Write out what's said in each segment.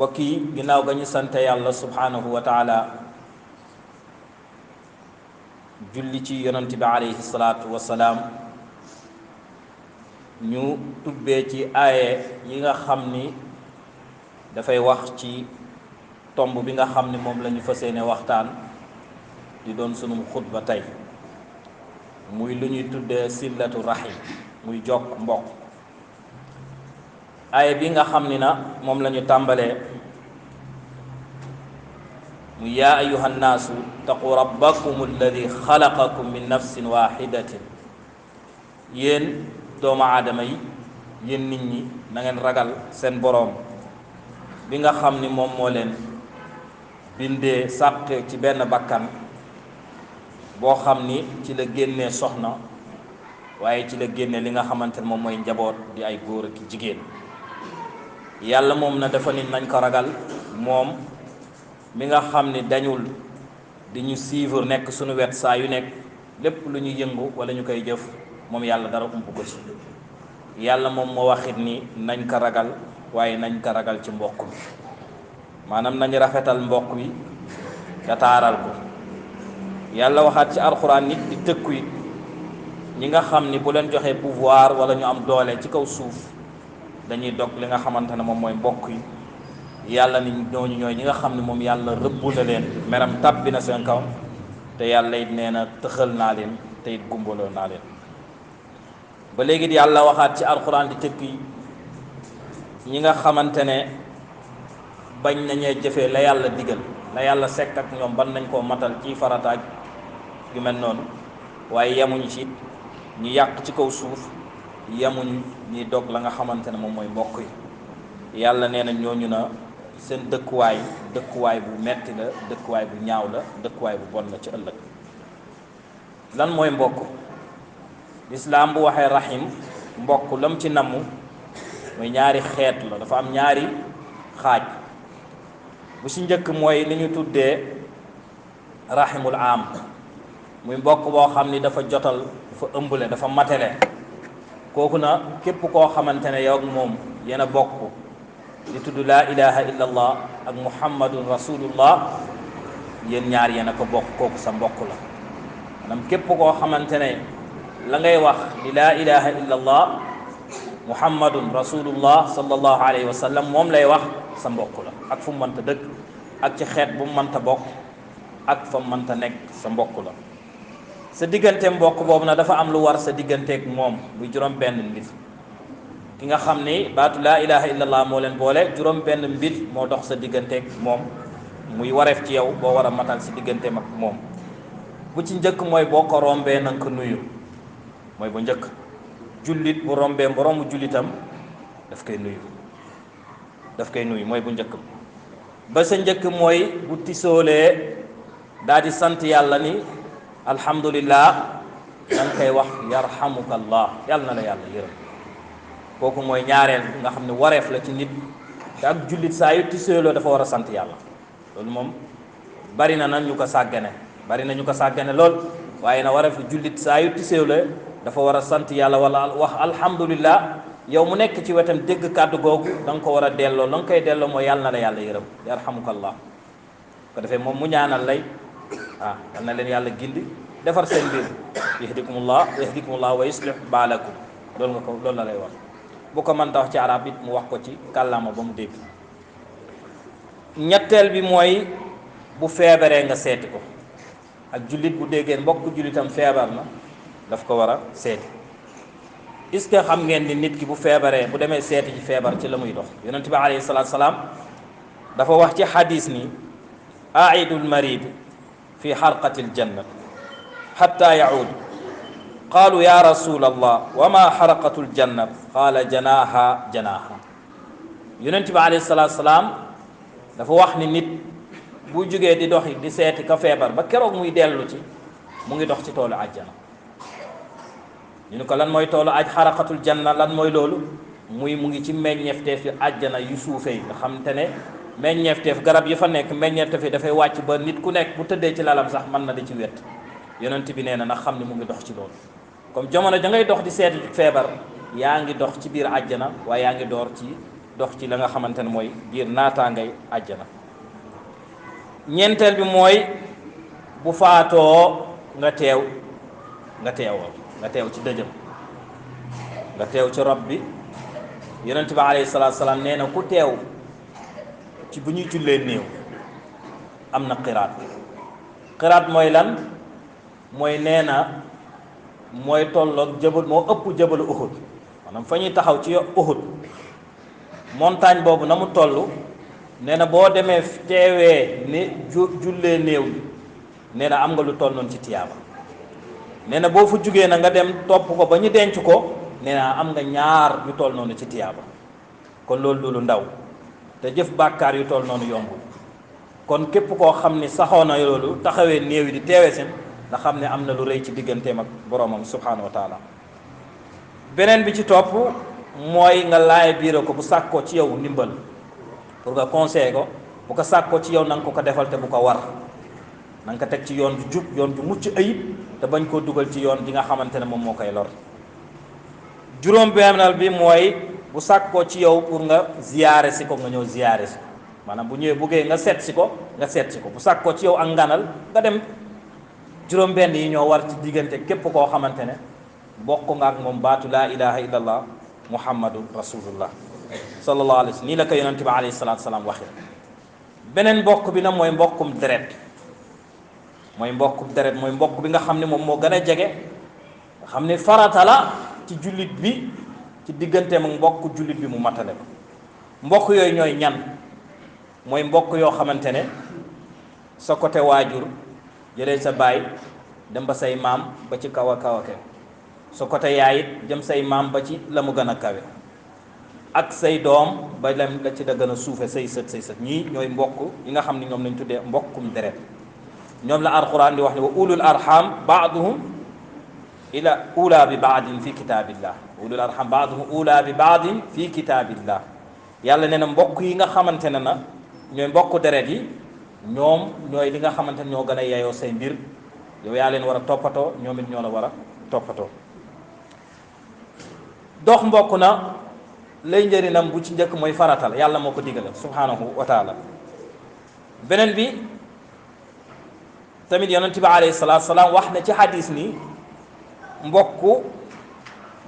mbokk yi ginnaaw ga ñu sante yàlla subhanahu wa taala julli ci yonent bi alayhi salaatu wasalaam ñu tubbee ci aaye yi nga xam ni dafay wax ci tomb bi nga xam ni moom la ñu fas yéene waxtaan di doon sunum xutba tey muy lu ñuy tuddee sillatu rahim muy jokk mbokk aaye bi nga xam ni na moom la ñu tàmbalee mu yaa ayuha nnaasu taqu rabbakum alladi xalaqakum min nafsin waxidatin yéen doomu aadama yi yéen nit ñi na ngeen ragal seen boroom bi nga xam ni moom moo leen bindee sàq ci benn bakkan boo xam ni ci la génnee soxna waaye ci la génne li nga xamante ne moom mooy njaboot di ay góor ak jigéen yàlla moom na dafa nit nañ ko ragal moom mi nga xam ni dañul di ñu suivre nekk suñu wet saa yu nekk lépp lu ñu yëngu wala ñu koy jëf moom yàlla dara ump ko ci yàlla moom moo waxit ni nañ ko ragal waaye nañ ko ragal ci mbokk mi maanaam nañ rafetal mbokk bi te taaral ko yàlla waxaat ci alxuraan nit di tëkku it ñi nga xam ni bu leen joxee pouvoir wala ñu am doole ci kaw suuf dañuy dog li nga xamante ne moom mooy mbokk yi yàlla ni ñooñu ñooy ñi nga xam ne moom yàlla rëbb na leen meram tàbbi na seen kaw te yàlla it nee na tëxal naa leen te it gumbaloo naa leen ba léegi di yàlla waxaat ci alxuraan di tëkk yi ñi nga xamante ne bañ nañee jëfee la yàlla digal la yàlla sekk ak ñoom ban nañ koo matal ci farataaj yu mel noonu waaye yemuñu ci ñu yàq ci kaw suuf yemuñu ñuy dog la nga xamante ne moom mooy mbokk yi yàlla nee na ñooñu na seen dëkkuwaay bu metti la dëkkuwaay bu ñaaw la dëkkuwaay bu bon la ci ëllëg lan mooy mbokk lislaam bu waxee rahim mbokk lam ci namm mooy ñaari xeet la dafa am ñaari xaaj bu ci njëkk mooy li ñu tuddee rahimul am muy mbokk boo xam ni dafa jotal dafa ëmbale dafa matele kooku na képp koo xamante ne yow ak moom yéen a bokk di tudd laa ilaha illa allah ak muhammadun rasulullah yéen ñaar yéen a ko bokk kooku sa mbokk la maanaam képp koo xamante ne la ngay wax di laa ilaha illa allah muhammadun rasulullah sallallahu alayhi wa sallam moom lay wax sa mbokk la ak fu mu mënta dëkk ak ci xeet bu mu mënta bokk ak fa mu mënta nekk sa mbokk la sa diggante mbokk boobu na dafa am lu war sa digganteeg moom muy juróom benn mbir ki nga xam ni baatu laa ilaha illallah moo leen boole juróom benn mbir moo dox sa digganteeg moom muy wareef ci yow boo war a matal si digganteem ak moom bu ci njëkk mooy boo ko rombee na nga ko nuyu mooy bu njëkk jullit bu rombee moroomu jullitam daf koy nuyu mooy bu njëkk ba sa njëkk mooy bu tisoolee daal di sant yàlla ni alhamdulillah da nga koy wax yarhamukallah yàlla na la yàlla yërëm kooku mooy ñaareel nga xam ne wareef la ci nit te ak jullit saa yu tisooloo dafa war a sant yàlla loolu moom bari na ñu ko sàggane lool waaye na wareef jullit saa yu tisooloo dafa war a sant yàlla wala wax alhamdulillah yow mu nekk ci wetam dégg kàddu googu da nga ko war a delloo la nga koy delloo mooy yàlla na la yàlla yërëm yarhamukallah ko defee moom mu ñaanal lay yal na leen yàlla gindi defar seen mbir yahdikumullah wa yuslih baalakum loolu la lay wax bu ko mënta wax ci arab it mu wax ko ci kàllaama ba mu dégg ñetteel bi mooy bu feebaree nga seeti ko ak jullit bu déggee mbokk jullitam feebar na daf ko war a seeti est-ce que xam ngeen ni nit ki bu feebaree bu demee seeti ci feebar ci la muy dox yonent bi alayhi salaatu salaam dafa wax ci xadis ni aidul marid fi xarqati ljanna xatta yaud qaalu ya rasul allah wa ma xaraqatu ljanna qaala janaaha yonent bi alayhi salaatu salaam dafa wax ni nit bu jógee di doxi di seeti ka feebar ba keroog muy dellu ci mu ngi dox ci toolu àjjana ñu ne ko lan mooy toolu xaraqatul janna lan mooy loolu mu ngi ci meññeefteef yu àjjana yu suufee nga xam te ne meññeefteef garab yi fa nekk meññeefteef yi dafay wàcc ba nit ku nekk bu tëddee ci lalam sax mën na di ci wet yonent bi nee na xam ne mu ngi dox ci loolu comme jamono da ngay dox di seeti feebar yaa ngi dox ci biir àjjana waaye yaa ngi door ci dox ci la nga xamante ne mooy biir naataangay àjjana. ñeenteel bi mooy bu faatoo nga teew ci dëjëm, nga teew ci rob bi. yonent bi alayhi salaatu salaam nee na ku teew ci bu ñuy jullee néew am na qiraat mooy lan? mooy nee na mooy tolloog jëbal, moo ëpp jëbalu Uhud. maanaam fa ñuy taxaw ci Uhud montagne boobu na mu toll, nee na boo demee teewee ni jullee néew bi nee na am nga lu toll noonu ci tiyaaba. nee na boo fa jugee na nga dem topp ko ba ñu denc ko, nee na am nga ñaar yu toll noonu ci tiyaaba. kon loolu lu ndaw, te jëf bàkkaar yu toll noonu yombul. kon képp koo xam ni saxoo na loolu, taxawee néew yi di teewee seen, nga xam ne am na lu rëy ci digganteem ak boroomam subhaanahu wa taala. beneen bi ci topp mooy nga laay biire ko bu sàkkoo ci yow ndimbal pour nga conseiller ko. bu ko sàkkoo ci yow na nga ko defal te bu ko war, na nga ko teg ci yoon ju jub, yoon ju mucc ayib, te bañ koo dugal ci yoon ji nga xamante ne moom moo koy lor. juróom-benneel bi mooy bu sàkkoo ci yow pour nga ziyaare si ko, nga ñëw ziyaare si ko. maanaam bu ñëwee buggee nga seet si ko, bu sàkkoo ci yow ak nganal nga dem. juróom-benn yi ñoo war ci diggante képp koo xamante ne bokk nga ak moom baatu laa ilaha illallah muhammadu rasulullah sallallahu alayhi wa sallam. nii la ko yonente bi alayhi salaatu salaam waxee. beneen mbokk bi nag mooy mbokkum deret. mooy mbokk bi nga xam ne moom moo gën a jege, nga xam ne farata la ci jullit bi, ci digganteem ak mbokk jullit bi mu matale ko. mbokk yooyu ñooy ñan? mooy mbokk yoo xamante ne sa côté waajur, jëlee sa baay dem ba say maam ba ci kaw a sa côté yaay it jëm say maam ba ci la mu gën a kawe, ak say doom ba la ci da gën a suufe, say sët ñii ñooy mbokk yi nga xam ne ñoom lañ tuddee mbokkum deret. ñoom la alquran di wax ne wa ulul arham baaduhum ula bi baadin fi kitaabillah. ulul arham baaduhum ula bi baadin fi kitaabillah. yàlla nee na mbokk yi nga xamante ne na ñooy mbokku deret yi, ñoom ñooy li nga xamante ne ñoo gën a yeyoo say mbir. yow yaa leen war a toppatoo, ñoom it ñoo la war a toppatoo. dox mbokk na lay njëriñam bu ci njëkk mooy faratal, yàlla moo ko digale subhanahu wa taala. beneen bi tamit yonent bi alayhi salaatu salaam wax na ci xadis ni mbokk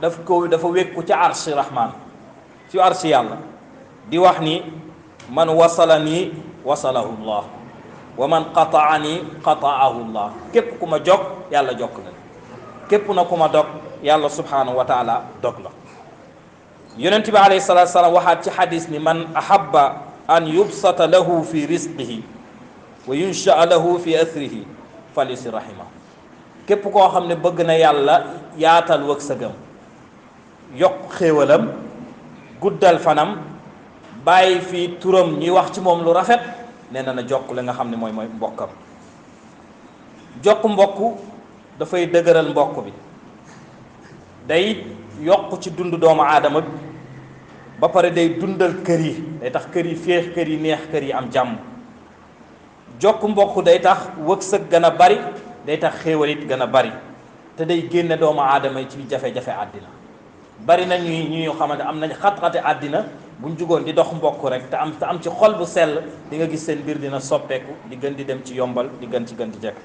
dafa wékku ci arshi rahmaan, ci arshi yàlla, di wax ni man wasalani wasalahu llah wa man qataani qataahu llah. képp ku ma jog yàlla jokk la, képp na ku ma dog yàlla subhanahu wa taala dog la. yonent bi alayhi salaatu salaam waxaat ci xadis ni man ahabba an yubsata lahu fi risqihi wa yunshaa lahu fi athrihi falisi rahima. képp koo xam ne bëgg na yàlla yaatal wërsëgam, yokk xéewalam, guddal fanam, bàyyi fii turam ñuy wax ci moom lu rafet, nee na jokk la nga xam ne mooy mbokkam. jokk mbokk dafay dëgëral mbokk bi, day yokk ci dund doomu aadama bi, ba pare day dundal kër yi, day tax kër yi féex, kër yi neex, kër yi am jàmm. jokk mbokk day tax wërsëg gën a bari, day tax xéewal it gën a bari, te day génne doomu aadama yi ci jafe-jafe àddina. bari na ñuy xamante am nañ xat-xate àddina, buñ jugoon di dox mbokk rek te am ci xol bu sell, di nga gis seen mbir dina soppeeku, di gën di dem ci yombal, di gën di jekk.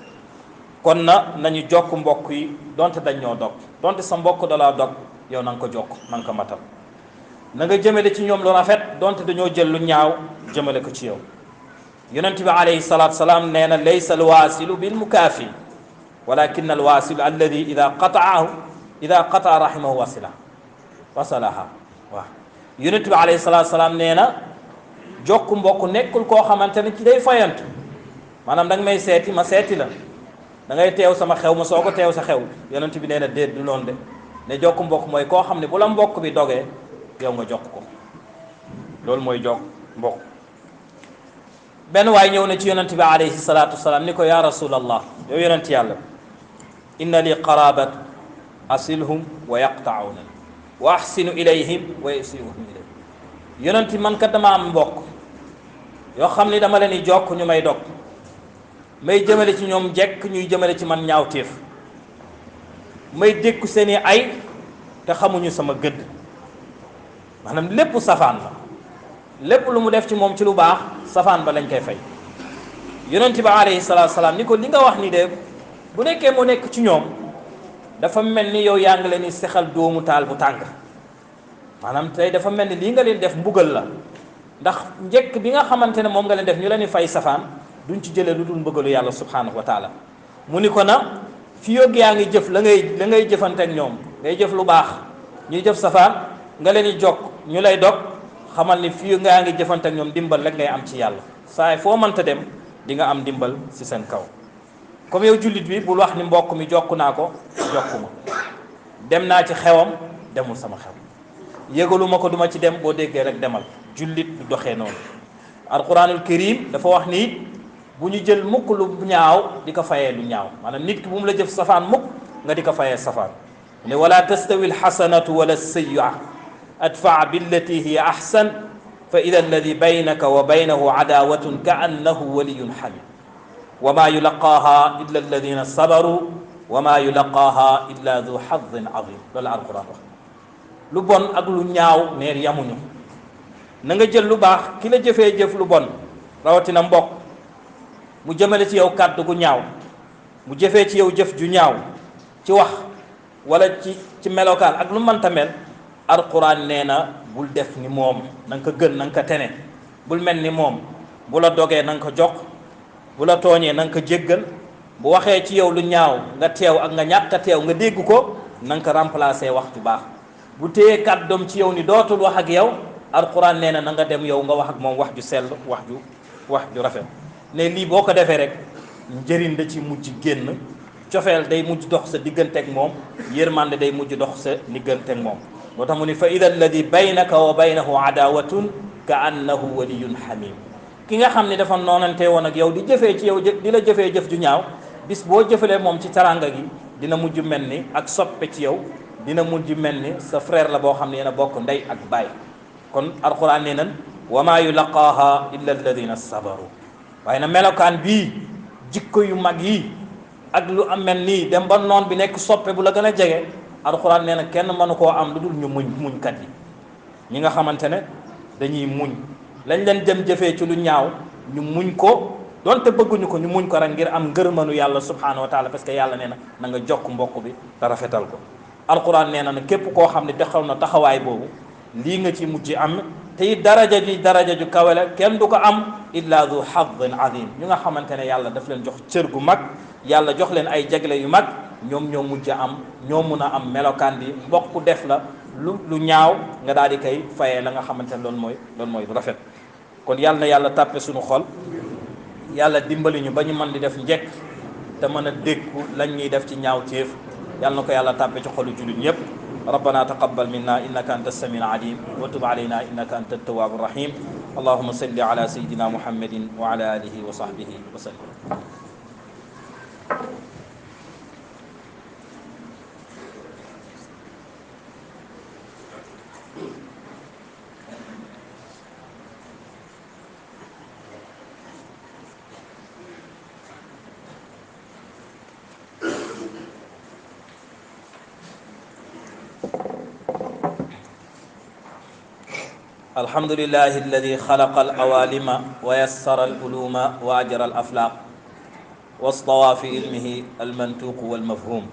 kon nañu jokk mbokk yi, donte dañ ñoo dog, donte sa mbokk dalaa dog, yow na nga ko jokk, na nga ko matal. na nga jëmale ci ñoom lu rafet, donte dañoo jël lu ñaaw jëmale ko ci yow. yonent bi alayhi salaatu salaam nee na laysa alwaasilu bil mukaafi walakin alwaasilu alladi ida qataa rahimahu wasalaha. waaw yonent bi alayhi salaatu salaam nee na jokk mbokk nekkul koo xamante ne ci day fayantu, maanaam da nga may seeti ma seeti la, da ngay teew sama xew ma soo ko teew sa xew. yonent bi nee na déet, du noonu de. ne jokk mbokk mooy koo xam ne bu la mbokk bi dogee yow nga jokk ko, loolu mooy jokk mbokk. benn waay ñëw na ci yonent bi alayhi salaatu wasalaam ni ko yaa rasulallah, yow yonent yàlla, inna li qarabat asilhum wa yaqtauna wa ahsinu ilayhim wa yusiuhum ilay. yonent man kat dama am mbokk yoo xam ni dama leen di jokk ñu may dog, may jëmale ci ñoom njekk ñuy jëmale ci man ñaawteef, may dékku seeni ay te xamuñu sama gëdd, maanaam lépp safaan la. lépp lu mu def ci moom ci lu baax safaan ba lañ koy fay. yonent bi alayhi salaatu salaam ni ko li nga wax ni de bu nekkee mu nekk ci ñoom dafa mel ni yow yaa ngi leen di sexal doomu taal bu tàng maanaam tey dafa mel ni lii nga leen def mbugal la ndax njëkk bi nga xamante ne moom nga leen def ñu leen di fay safaan duñ ci jëlee lu dul mbugalu yàlla subhanahu wa taala. mu ni ko na fi yóg yaa ngi jëf la ngay jëfante ak ñoom ngay jëf lu baax ñuy jëf safaan nga leen di jokk ñu lay dog xamal ni fi yaa ngi jëfante ak ñoom dimbal rek ngay am ci yàlla saay foo mënta dem di nga am dimbal ci seen kaw. comme yow jullit bi bul wax ni mbokk mi jokk naa ko jokkuma dem naa ci xewam demul sama xew yëgaluma ko duma ci dem boo déggee rek demal. jullit du doxee noonu alquranul karim dafa wax ni bu ñu jël mukk lu ñaaw di ko fayee lu ñaaw maanaam nit ki bu mu la jëf safaan mukk nga di ko fayee safaan ne wala tastawi alxasanatu wala sayyi'a adfa billati hiya ahsan fa ida alladi baynaka wa baynahu adawatun ka annahu waliyun hamim wa ma yulaqaaha illa alladina sabaru wa ma yulaqaaha illa du xadin azim loolu alquran wax lu bon ak lu ñaaw neer yamuñu na nga jël lu baax ki la jëfee jëf lu bon rawatina mbokk mu jëmale ci yow kàddu gu ñaaw mu jëfee ci yow jëf ju ñaaw ci wax wala ci melokaan ak lu mënta mel alquran nee na bul def ni moom na nga ko gën na nga ko tene bul mel ni moom bu la dogee na nga ko jox bu la tooñee na nga ko jéggal bu waxee ci yow lu ñaaw nga teew ak nga ñàkk a teew nga dégg ko na nga ko remplacer wax ju baax bu téyee kàddoom ci yow ni dootul wax ak yow alquran nee na na nga dem yow nga wax ak moom wax ju sell wax ju rafet ne lii boo ko defee rek njëriñ da ci mujj génn cofeel day mujj dox sa diggante ak moom yërmande day mujj dox sa diggante ak moom moo tax mu ni fa ida alladi baynaka wa baynahu adawatun ka annahu waliyun hamim ki nga xam ne dafa noonante woon ak yow di jëfee ci yow di la jëfee jëf ju ñaaw bis boo jëfalee moom ci taranga gi dina mujj mel ni ak soppe ci yow dina mujj mel ni sa frère la boo xam ne yéen a bokk ndey ak baay kon alquran nee nan wa maa yulaqaaha illa alladina sabaru waaye na melokaan bii jikko yu mag yi ak lu am mel nii dem ba noon bi nekk soppe bu la gën a jege alquran nee na kenn mënu koo am lu dul ñu muñkat yi ñi nga xamante ne dañuy muñ lañ leen dem jëfee ci lu ñaaw ñu muñ ko donte bëgguñu ko ñu muñ ko rek ngir am ngërmanu yàlla subhanahu wa taala parce que yàlla nee na nga jokk mbokk bi te rafetal ko alquran nee na képp koo xam ne taxaw na taxawaay boobu lii nga ci mujj am te it daraja ju kawe la kenn du ko am illa du haddin azim ñu nga xamante ne yàlla daf leen jox cër gu mag yàlla jox leen ay jagle yu mag ñoom ñoo mujj am ñoo mun a am melokaan bi mbokk def la lu ñaaw nga daal di koy fayee la nga xamante ne loolu mooy lu rafet kon yàlla na yàlla tàppe suñu xol yàlla dimbali ñu ba ñu mën di def njekk te mën a déggu lañ ñuy def ci ñaaw téef yàlla na ko yàlla tàppe ci xolu jullit ñëpp ربنا تقبل منا إنك أنت السميع العليم وتب علينا إنك أنت التواب الرحيم اللهم صل على سيدنا محمد وعلى آله وصحبه وسلم الحمد لله الذي خلق العوالم ويسر العلوم وأجرى الأفلاق واصطوى في علمه المنطوق والمفهوم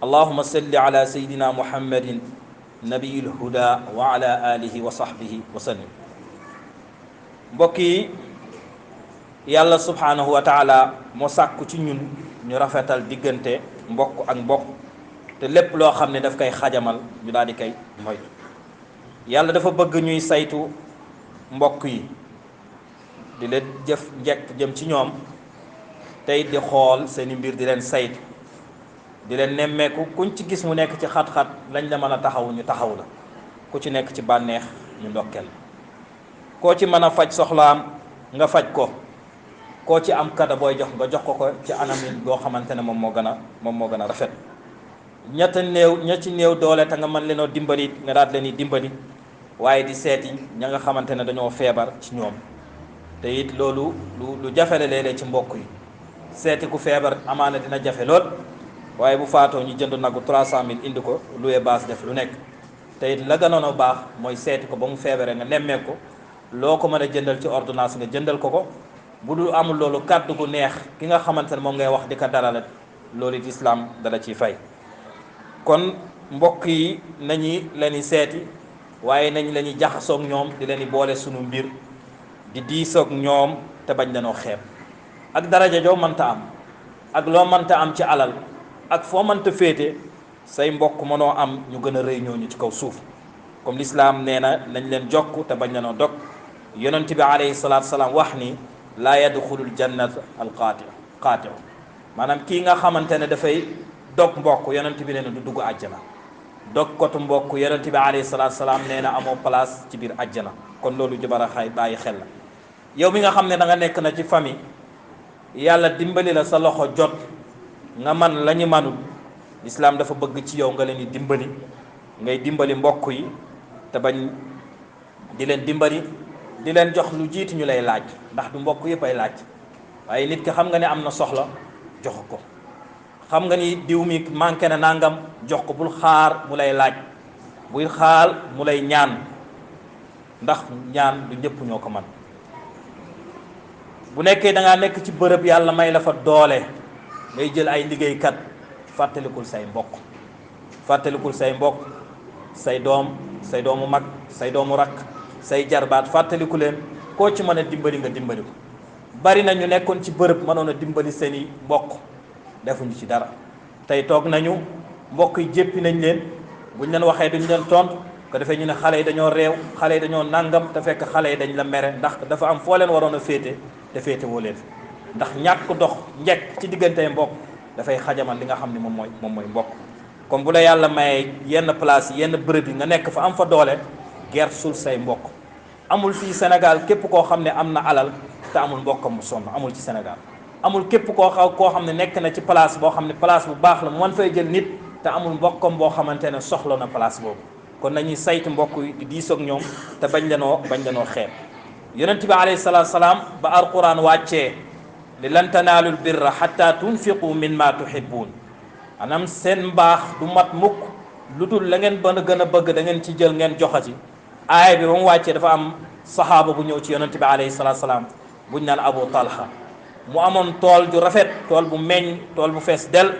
اللهم صل على سيدنا محمد نبي الهدى وعلى آله وصحبه وسلم بكي يالله سبحانه وتعالى مساكو ci ñun ñu rafetal digënté mbokk ak mbokk te lépp loo xam ne daf koy xajamal ñu daal di koy moytu yàlla dafa bëgg ñuy saytu mbokk yi di leen jëf njekk jëm ci ñoom tey di xool seeni mbir di leen saytu di leen nemmeeku kuñ ci gis mu nekk ci xat-xat lañ la mën a taxaw ñu taxaw la ku ci nekk ci bànneex ñu ndokkeel koo ci mën a faj soxlaam nga faj ko koo ci am kada booy jox nga jox ko ci anam yi boo xamante ne moom moo gën a rafet ña ci néew doole te nga mën leen a dimbali nga daat leen di dimbali waaye di seeti ña nga xamante ne dañoo feebar ci ñoom te it loolu lu jafe la léeg-léeg ci mbokk yi seeti ku feebar amaana dina jafe lool waaye bu faatoo ñu jënd nagu 300000 indi ko loué baas def lu nekk te it la gënoon a baax mooy seeti ko ba mu feebaree nga nemmee ko loo ko mën a jëndal ci ordonnance nga jëndal ko ko bu dul amul loolu kàddu gu neex ki nga xamante ne moom ngay wax di ko dalal loolu it islaam dala ciy fay. kon mbokk yi nañu leen di seeti waaye nañ leen di jaxasoog ñoom di leen di boole sunu mbir di diisoog ñoom te bañ lanoo xeeb ak daraja joo mënta am ak loo mënta am ci alal ak foo mënta féete say mbokk mënoo am ñu gën a rëy ñooñu ci kaw suuf comme l'islam nee na nañ leen jokk te bañ lanoo dog yonent bi alayhi salaatu salaam wax ni laa yadxulul jannata al qaati maanaam kii nga xamante ne dafay dog mbokk yonent bi nee na du dugg àjjana dog kotu mbokk yonent bi alayhi salaatu salaam nee na amoo place ci biir àjjana kon loolu jubara xay bàyyi xel la yow mi nga xam ne da nga nekk na ci famille yàlla dimbali la sa loxo jot nga man la ñu manul lislaam dafa bëgg ci yow nga leen di dimbali ngay dimbali mbokk yi te bañ di leen dimbali di leen jox lu jiitu ñu lay laaj ndax du mbokk yëpp ay laaj waaye nit ki xam nga ne am na soxla jox ko xam nga ni diw mi manqué na nangam jox ko bul xaar mu lay laaj buy xaal mu lay ñaan ndax ñaan du ñëpp ñoo ko man bu nekkee da ngaa nekk ci bërëb yàlla may la fa doole ngay jël ay liggéeykat fàttalikul say mbokk fàttalikul say mbokk say doom say doomu mag say doomu rakk say jarbaat fàttaliku leen koo ci mën a dimbali nga dimbali ko bari na ñu nekkoon ci bërëb mënoon a dimbali seeni mbokk defuñu ci dara tey toog nañu mbokk yi jéppi nañ leen buñ leen waxee duñ leen tontu ko defee ñu ne xale yi dañoo réew xale yi dañoo nangam te fekk xale yi dañ la mere ndax dafa am foo leen waroon a féete te féete woo leen ndax ñàkk dox njekk ci diggante mbokk dafay xajamal li nga xam ne moom mooy mbokk comme bu la yàlla mayee yenn place yi yenn bërëb yi nga nekk fa am fa doole gersul say mbokk amul fii Sénégal képp koo xam ne am na alal te amul mbokkam mu sonn amul ci Sénégal amul képp koo xam ne nekk na ci place boo xam ne place bu baax la mu mën fay jël nit te amul mbokkam boo xamante ne soxla na place boobu kon nañuy saytu mbokk yi di diisoog ñoom te bañ lenoo xeeb yonent bi alayhi salaatu salaam ba alquran wàccee li lan tanaalul birra xatta tunfiqu mimma tuhibbuun anam seen mbaax du mat mukk lu dul la ngeen bën a gën a bëgg da ngeen ci jël ngeen joxati aaya bi ba mu wàccee dafa am saxaaba bu ñëw ci yonent bi alayhi salaatu salaam buñ naan Abu Talha mu amoon tool ju rafet tool bu meññ tool bu fees del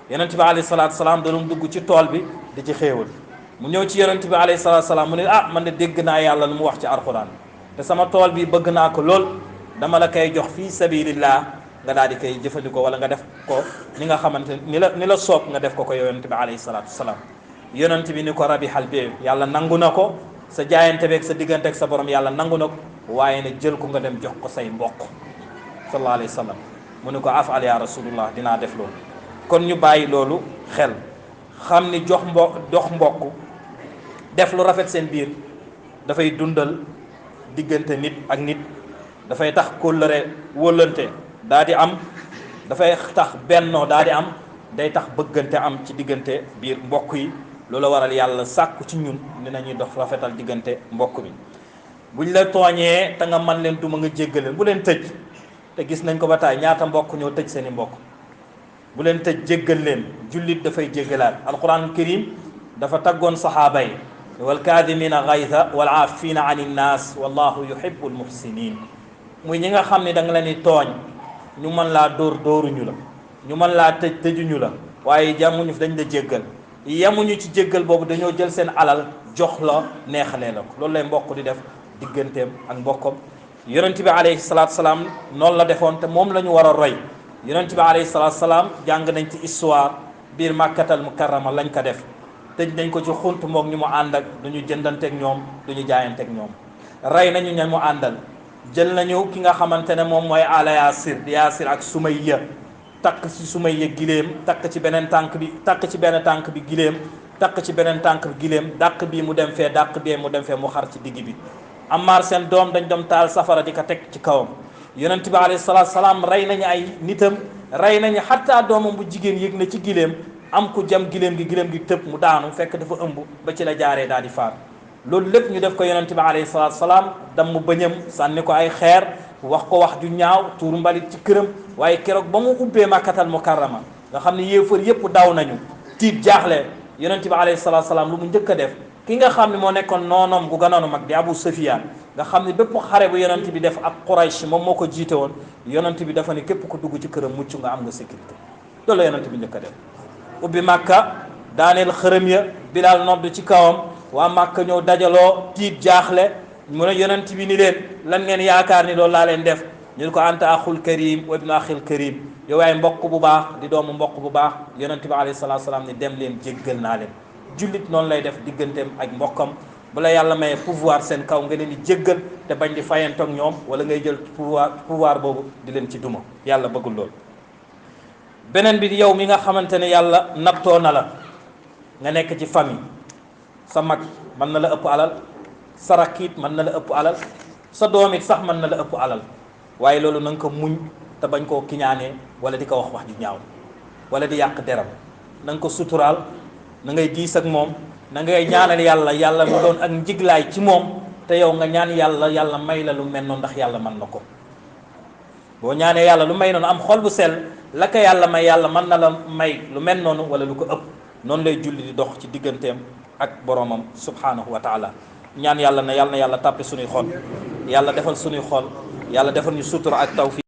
yonent bi alayhi salaatu salaam da doon dugg ci tool bi di ci xéewal mu ñëw ci yonent bi alayhi salaatu salaam mu ne man de dégg naa yàlla lu mu wax ci alquran te sama tool bi bëgg naa ko lool dama la koy jox fii sabilillah nga daal di koy jëfandikoo wala nga def ko ni nga xamante ni la soob nga def ko yonent bi alayhi salaatu salaam yonent bi ni ko rabihal bi yàlla nangu na ko sa jaayante beeg sa diggante ak sa borom yàlla nangu na ko waaye ne jël ko nga dem jox ko say mbokk sallallahu alayhi wa sallam mu ne ko afal ya rasulullah dinaa def loolu kon ñu bàyyi loolu xel xam ni dox mbokk def lu rafet seen biir dafay dundal diggante nit ak nit dafay tax kóllëre wóllante daa di am dafay tax bennoo daa di am day tax bëggante am ci diggante biir mbokk yi loolu waral yàlla sàkku ci ñun ni nañuy dox rafetal diggante mbokk bi buñ la tooñee te nga man leen duma nga jéggaleen bu leen tëj te gis nañ ko ba taay ñaata mbokk ñoo tëj seeni mbokk bu leen tëj jéggal leen jullit dafay jéggalaat alquranul karim dafa taggoon saxaaba yi wal kaadimina gayza wal aafina an innaas wallahu yuhibbul muhsinin muy ñi nga xam ne da nga leen di tooñ ñu mën laa dóoruñu la ñu mën laa tëjuñu la waaye jamuñu dañ la jéggal yemuñu ci jéggal boobu dañoo jël seen alal jox la neexalee la ko loolu lay mbokk di def digganteem ak mbokkam yonent bi alayhi salaatu salaam noonu la defoon te moom la ñu war a roy yonent bi alayhi salaatu salaam jàng nañ ci histoire biir màkkatal mukarrama lañ ko def tëj nañ ko ci xunt moog ñu mu ànd ak du ñu jëndanteeg ñoom du ñu jaayanteeg ñoom rey nañu ña mu àndal jël nañu ki nga xamante ne moom mooy ala yaasir ak sumayya takk ci sumayya giléem takk ci beneen tànk bi giléem takk ci beneen tànk bi giléem dàq bii mu dem fee dàq bee mu dem fee mu xar ci digg bi Ammaar seen doom dañ dem taal safara di ko teg ci kawam yonent bi alayhi salaatu salaam rey nañu ay nitam rey nañu xattaa doomam bu jigéen yëg na ci giléem am ku jam giléem gi tëb mu daanu fekk dafa ëmb ba ci la jaaree daal di faat loolu lépp ñu def ko yonent bi alayhi salaatu salaam dam mu bëñam sànni ko ay xeer wax ko wax ju ñaaw tuur mbalit ci këram waaye keroog ba mu ubbee makkatal mukarrama nga xam ne yéefar yëpp daw nañu tiit jaaxle yonent bi alayhi salaatu salaam lu mu njëkk a def ki nga xam ne moo nekkoon noonam gu gënoon mag di Abu Sufyaan nga xam ne bépp xare bu yonent bi def ak Quraysh moom moo ko jiite woon yonent bi dafa ne képp ku dugg ci këram mucc nga am nga sécurité loolu la yonent bi njëkk a def ubbi Makka daaneel xërëm ya Bilaal nodd ci kawam waa Makka ñëw dajaloo tiit jaaxle mu ne yonent bi ni leen lan ngeen yaakaar ni loolu laa leen def ñu ko anta axul karim wa ibnu axil karim yow waay mbokk bu baax di doomu mbokk bu baax yonent bi alayhi salaatu salaam ni dem leen jéggal naa leen jullit noonu lay def digganteem ak mbokkam bu la yàlla mayee pouvoir seen kaw nga leen di jéggal te bañ di fayantoog ñoom wala ngay jël pouvoir boobu di leen ci duma yàlla bëggul lool. beneen bi yow mi nga xamante ne yàlla nattoo na la nga nekk ci famille sa mag mën na la ëpp alal sa rakk it mën na la ëpp alal sa doom it sax mën na la ëpp alal waaye loolu na nga ko muñ te bañ koo kiñaanee wala di ko wax ju ñaaw wala di yàq deram na nga ko suturaal na ngay diis ak moom na ngay ñaanal yàlla mu doon ak njiglaay ci moom te yow nga ñaan yàlla may la lu mel noonu ndax yàlla mën na ko boo ñaanee yàlla lu may noonu am xol bu sell la ko yàlla may yàlla mën na la may lu mel noonu wala lu ko ëpp noonu lay julli di dox ci digganteem ak boromam subhanahu wa taala ñaan yàlla na yàlla tàppe suñuy xol yàlla defal suñuy xol yàlla defal ñu sutura ak tawfiq